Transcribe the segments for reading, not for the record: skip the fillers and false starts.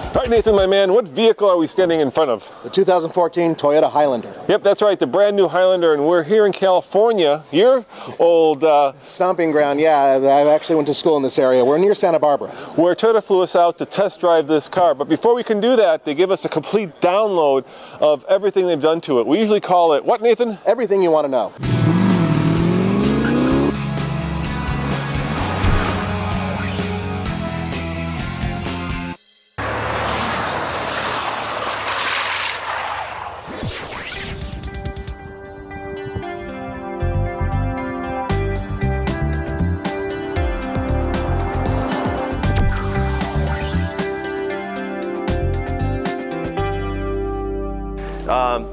All right, Nathan, my man, what vehicle are we standing in front of? The 2014 Toyota Highlander. Yep, that's right, the brand new Highlander, and we're here in California. Your old stomping ground, yeah. I actually went to school in this area. We're near Santa Barbara. Where Toyota flew us out to test drive this car. But before we can do that, they give us a complete download of everything they've done to it. We usually call it, what, Nathan? Everything you want to know.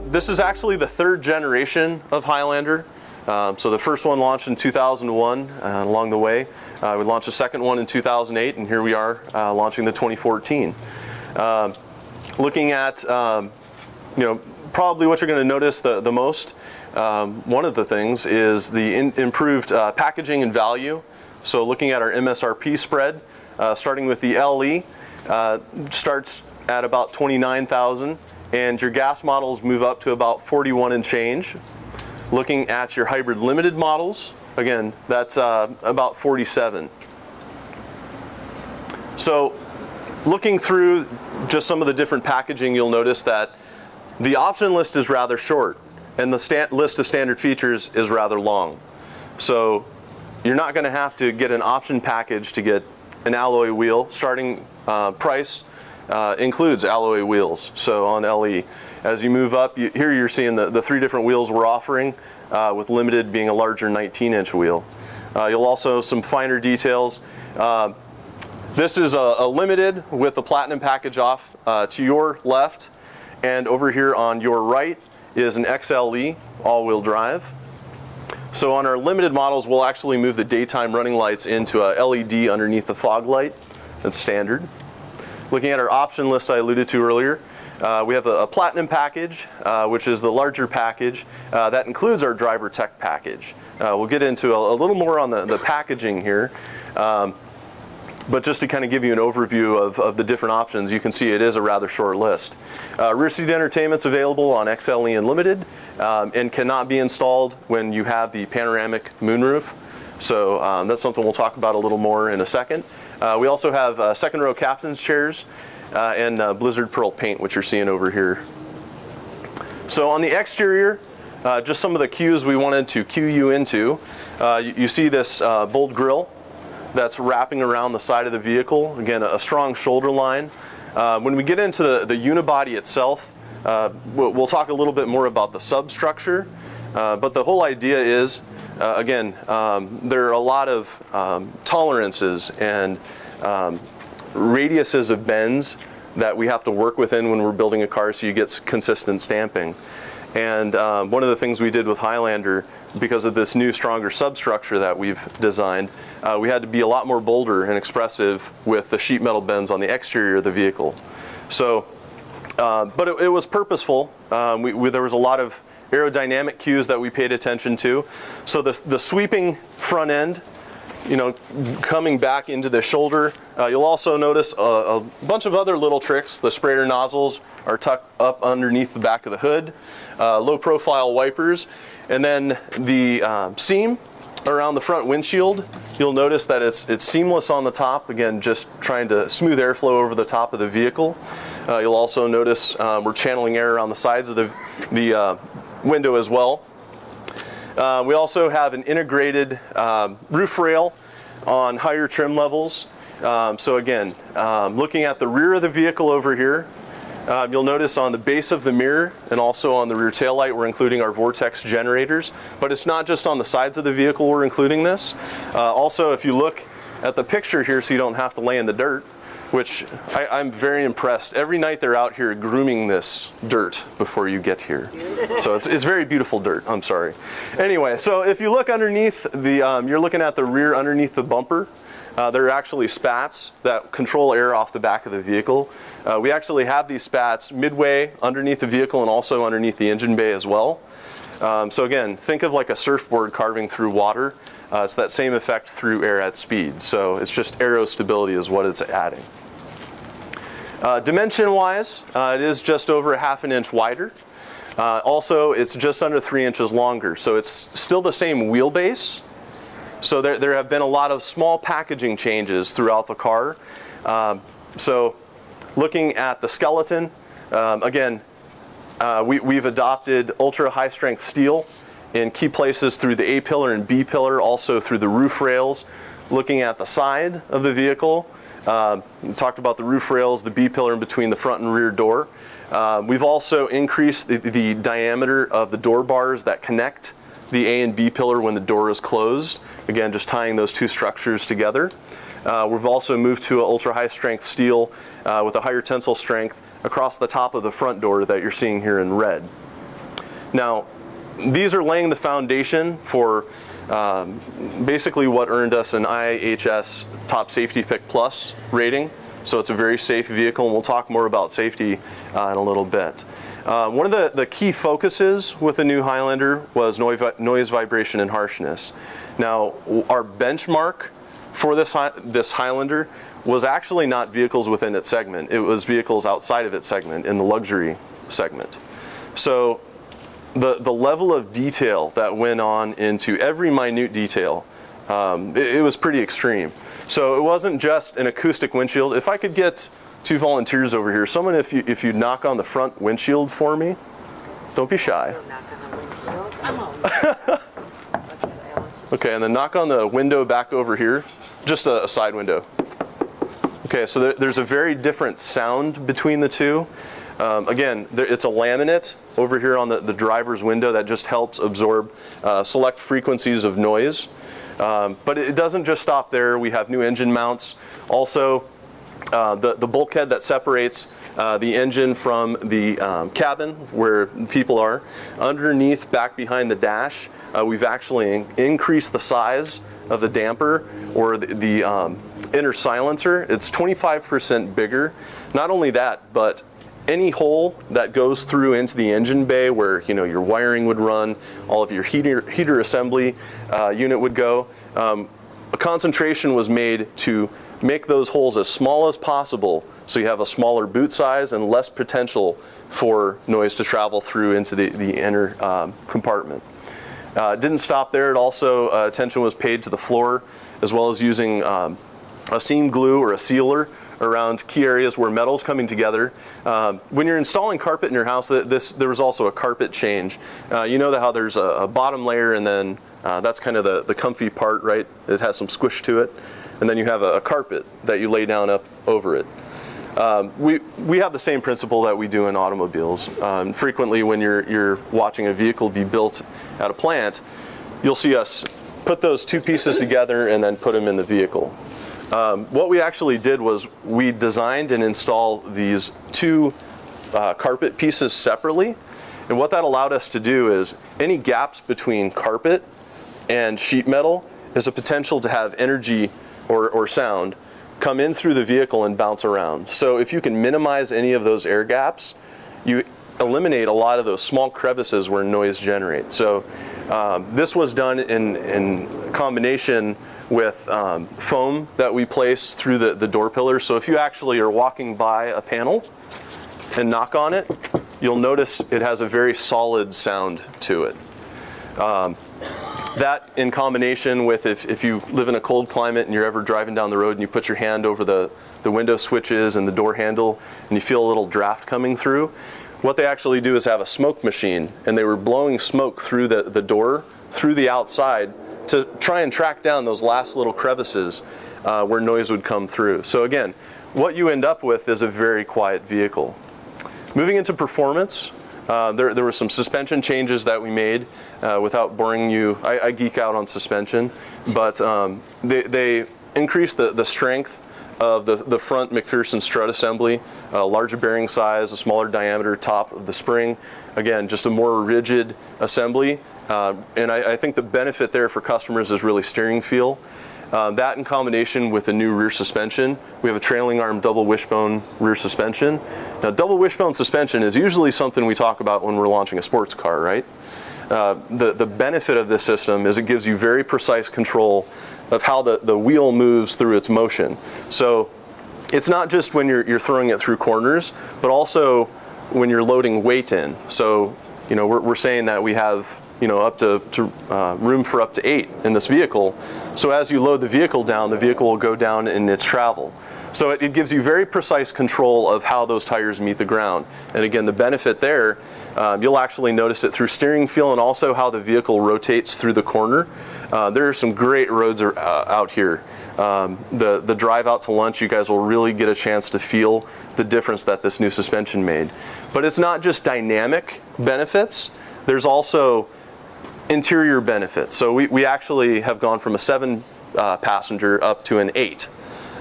This is actually the third generation of Highlander. So the first one launched in 2001. Along the way, we launched the second one in 2008, and here we are launching the 2014. Looking at, probably what you're going to notice the most. One of the things is the improved packaging and value. So looking at our MSRP spread, starting with the LE, starts at about $29,000. And your gas models move up to about 41 and change. Looking at your hybrid limited models, again, that's about 47. So looking through just some of the different packaging, you'll notice that the option list is rather short and the list of standard features is rather long. So you're not going to have to get an option package to get an alloy wheel. Starting price includes alloy wheels, so on LE. As you move up, here you're seeing the three different wheels we're offering, with limited being a larger 19-inch wheel. You'll also some finer details. This is a limited with the platinum package off to your left, and over here on your right is an XLE all-wheel drive. So on our limited models, we'll actually move the daytime running lights into a LED underneath the fog light. That's standard. Looking at our option list I alluded to earlier, we have a platinum package, which is the larger package. That includes our driver tech package. We'll get into a little more on the packaging here, but just to kind of give you an overview of the different options, you can see it is a rather short list. Rear seat entertainment's available on XLE and Limited, and cannot be installed when you have the panoramic moonroof. So that's something we'll talk about a little more in a second. We also have second row captain's chairs and Blizzard Pearl paint, which you're seeing over here. So on the exterior, just some of the cues we wanted to cue you into. You see this bold grille that's wrapping around the side of the vehicle. Again, a strong shoulder line. When we get into the unibody itself, we'll talk a little bit more about the substructure, but the whole idea is, again, there are a lot of tolerances and radiuses of bends that we have to work within when we're building a car so you get consistent stamping. And one of the things we did with Highlander, because of this new stronger substructure that we've designed, we had to be a lot more bolder and expressive with the sheet metal bends on the exterior of the vehicle. So, but it was purposeful. There was a lot of aerodynamic cues that we paid attention to. So the sweeping front end, coming back into the shoulder. You'll also notice a bunch of other little tricks. The sprayer nozzles are tucked up underneath the back of the hood. Low profile wipers. And then the seam around the front windshield, you'll notice that it's seamless on the top. Again, just trying to smooth airflow over the top of the vehicle. You'll also notice we're channeling air around the sides of the window as well. We also have an integrated roof rail on higher trim levels. So again, looking at the rear of the vehicle over here, you'll notice on the base of the mirror and also on the rear taillight we're including our Vortex generators. But it's not just on the sides of the vehicle we're including this. Also, if you look at the picture here so you don't have to lay in the dirt, which I'm very impressed. Every night they're out here grooming this dirt before you get here. So it's very beautiful dirt, I'm sorry. Anyway, so if you look underneath you're looking at the rear underneath the bumper. There are actually spats that control air off the back of the vehicle. We actually have these spats midway underneath the vehicle and also underneath the engine bay as well. So again, think of like a surfboard carving through water. It's that same effect through air at speed. So it's just aero stability is what it's adding. Dimension-wise, it is just over a ½ inch wider. Also, it's just under 3 inches longer, so it's still the same wheelbase. So there have been a lot of small packaging changes throughout the car. So looking at the skeleton, again, we've adopted ultra high strength steel in key places through the A pillar and B pillar, also through the roof rails. Looking at the side of the vehicle, we talked about the roof rails, the B pillar in between the front and rear door. We've also increased the diameter of the door bars that connect the A and B pillar when the door is closed. Again, just tying those two structures together. We've also moved to an ultra high strength steel with a higher tensile strength across the top of the front door that you're seeing here in red. Now, these are laying the foundation for basically what earned us an IHS Top Safety Pick Plus rating. So it's a very safe vehicle, and we'll talk more about safety in a little bit. One of the key focuses with the new Highlander was noise, vibration, and harshness. Now, our benchmark for this Highlander was actually not vehicles within its segment. It was vehicles outside of its segment, in the luxury segment. So the level of detail that went on into every minute detail, it was pretty extreme. So it wasn't just an acoustic windshield. If I could get 2 volunteers over here, someone if you knock on the front windshield for me, don't be shy. Okay, and then knock on the window back over here, just a side window. Okay, so there's a very different sound between the two. Again, it's a laminate over here on the driver's window that just helps absorb select frequencies of noise. But it doesn't just stop there. We have new engine mounts. Also, the bulkhead that separates the engine from the cabin where people are. Underneath, back behind the dash, we've actually increased the size of the damper, or the inner silencer. It's 25% bigger. Not only that, but any hole that goes through into the engine bay where your wiring would run, all of your heater assembly unit would go, a concentration was made to make those holes as small as possible so you have a smaller boot size and less potential for noise to travel through into the inner compartment. Didn't stop there. It also, attention was paid to the floor, as well as using a seam glue or a sealer around key areas where metal's coming together. When you're installing carpet in your house, there was also a carpet change. You know how there's a bottom layer, and then that's kind of the comfy part, right? It has some squish to it. And then you have a carpet that you lay down up over it. We have the same principle that we do in automobiles. Frequently when you're watching a vehicle be built at a plant, you'll see us put those two pieces together and then put them in the vehicle. What we actually did was we designed and installed these two carpet pieces separately. And what that allowed us to do is any gaps between carpet and sheet metal is a potential to have energy or sound come in through the vehicle and bounce around. So if you can minimize any of those air gaps, you eliminate a lot of those small crevices where noise generates. So this was done in combination with foam that we place through the door pillars. So if you actually are walking by a panel and knock on it, you'll notice it has a very solid sound to it. That in combination with if you live in a cold climate and you're ever driving down the road and you put your hand over the window switches and the door handle and you feel a little draft coming through, what they actually do is have a smoke machine, and they were blowing smoke through the door, through the outside, to try and track down those last little crevices where noise would come through. So again, what you end up with is a very quiet vehicle. Moving into performance, there were some suspension changes that we made. Without boring you, I geek out on suspension, but they increased the strength of the front McPherson strut assembly, a larger bearing size, a smaller diameter top of the spring. Again, just a more rigid assembly, and I think the benefit there for customers is really steering feel. That in combination with a new rear suspension. We have a trailing arm double wishbone rear suspension. Now, double wishbone suspension is usually something we talk about when we're launching a sports car, right? The benefit of this system is it gives you very precise control of how the wheel moves through its motion. So it's not just when you're throwing it through corners, but also when you're loading weight in. So, you know, we're saying that we have, you know, up to room for up to 8 in this vehicle. So as you load the vehicle down, the vehicle will go down in its travel. So it gives you very precise control of how those tires meet the ground. And again, the benefit there, you'll actually notice it through steering feel and also how the vehicle rotates through the corner. There are some great roads out here. The drive out to lunch, you guys will really get a chance to feel the difference that this new suspension made. But it's not just dynamic benefits, there's also interior benefits. So we actually have gone from a 7 passenger up to an 8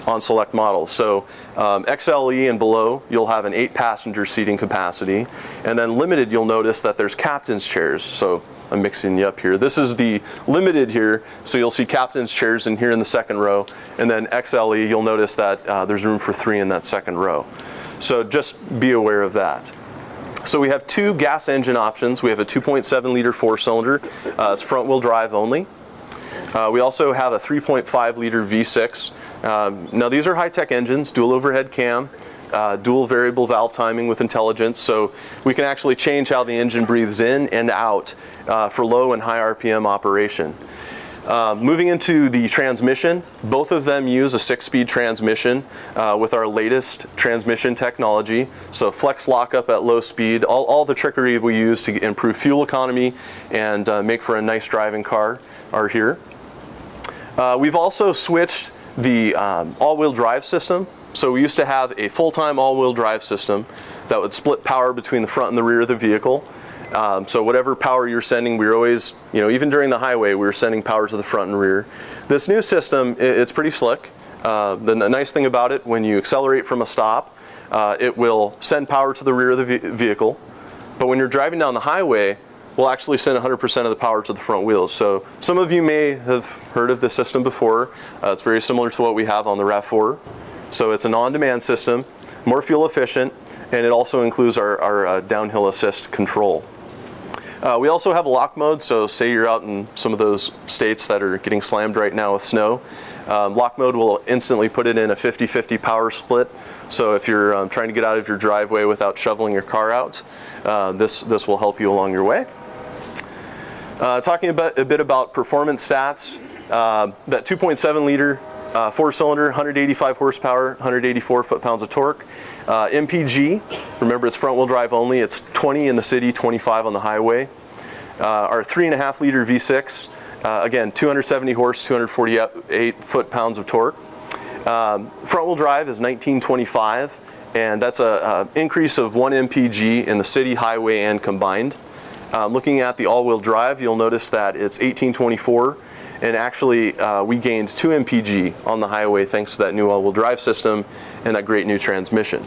on select models. So XLE and below, you'll have an 8 passenger seating capacity. And then limited, you'll notice that there's captain's chairs. So I'm mixing you up here. This is the limited here. So you'll see captain's chairs in here in the second row. And then XLE, you'll notice that there's room for 3 in that second row. So just be aware of that. So we have 2 gas engine options. We have a 2.7 liter 4-cylinder. It's front wheel drive only. We also have a 3.5 liter V6. Now these are high-tech engines, dual overhead cam, dual variable valve timing with intelligence, so we can actually change how the engine breathes in and out for low and high RPM operation. Moving into the transmission, both of them use a 6-speed transmission with our latest transmission technology. So flex lockup at low speed, all the trickery we use to improve fuel economy and make for a nice driving car are here. We've also switched the all-wheel drive system. So we used to have a full-time all-wheel drive system that would split power between the front and the rear of the vehicle. So whatever power you're sending, we were always, you know, even during the highway, we were sending power to the front and rear. This new system, it's pretty slick. The nice thing about it, when you accelerate from a stop, it will send power to the rear of the vehicle. But when you're driving down the highway, we'll actually send 100% of the power to the front wheels. So some of you may have heard of this system before. It's very similar to what we have on the RAV4. So it's an on-demand system, more fuel efficient, and it also includes our downhill assist control. We also have a lock mode, so say you're out in some of those states that are getting slammed right now with snow. Lock mode will instantly put it in a 50-50 power split. So if you're trying to get out of your driveway without shoveling your car out, this will help you along your way. Talking a bit about performance stats, that 2.7 liter 4-cylinder, 185 horsepower, 184 foot-pounds of torque. MPG, remember it's front-wheel drive only, it's 20 in the city, 25 on the highway. Our 3.5 liter V6, again 270 horse, 248 foot-pounds of torque. Front-wheel drive is 1925, and that's an increase of 1 MPG in the city, highway, and combined. Looking at the all-wheel drive, you'll notice that it's 1824, and actually we gained 2 MPG on the highway thanks to that new all-wheel drive system and that great new transmission.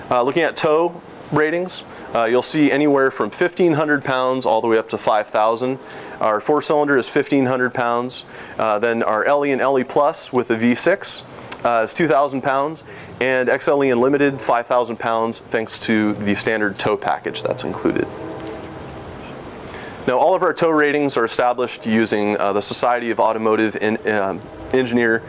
Looking at tow ratings, you'll see anywhere from 1,500 pounds all the way up to 5,000. Our 4-cylinder is 1,500 pounds. Then our LE and LE Plus with the V6 is 2,000 pounds. And XLE Unlimited, 5,000 pounds, thanks to the standard tow package that's included. Now, all of our tow ratings are established using the Society of Automotive Engineer,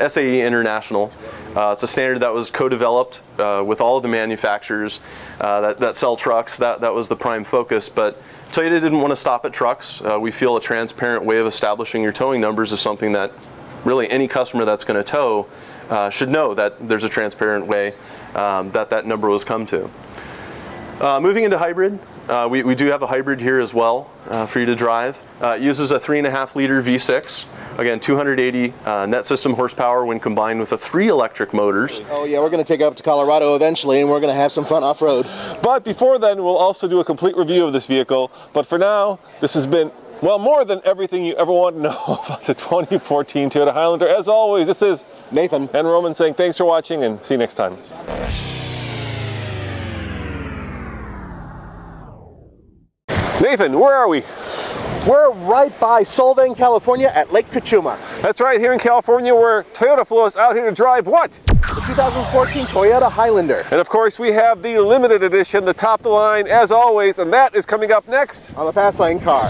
SAE International. It's a standard that was co-developed with all of the manufacturers that sell trucks. That was the prime focus, but Toyota didn't want to stop at trucks. We feel a transparent way of establishing your towing numbers is something that really any customer that's going to tow should know, that there's a transparent way that number was come to. Moving into hybrid, we do have a hybrid here as well for you to drive. It uses a 3.5 liter V6. Again, 280 net system horsepower when combined with the 3 electric motors. Oh yeah, we're going to take up to Colorado eventually, and we're going to have some fun off-road. But before then, we'll also do a complete review of this vehicle. But for now, this has been, well, more than everything you ever want to know about the 2014 Toyota Highlander. As always, this is Nathan and Roman saying thanks for watching, and see you next time. Nathan, where are we? We're right by Solvang, California at Lake Cachuma. That's right, here in California, where Toyota flew us out here to drive what? The 2014 Toyota Highlander. And of course, we have the limited edition, the top of the line, as always, and that is coming up next On the Fast Lane Car.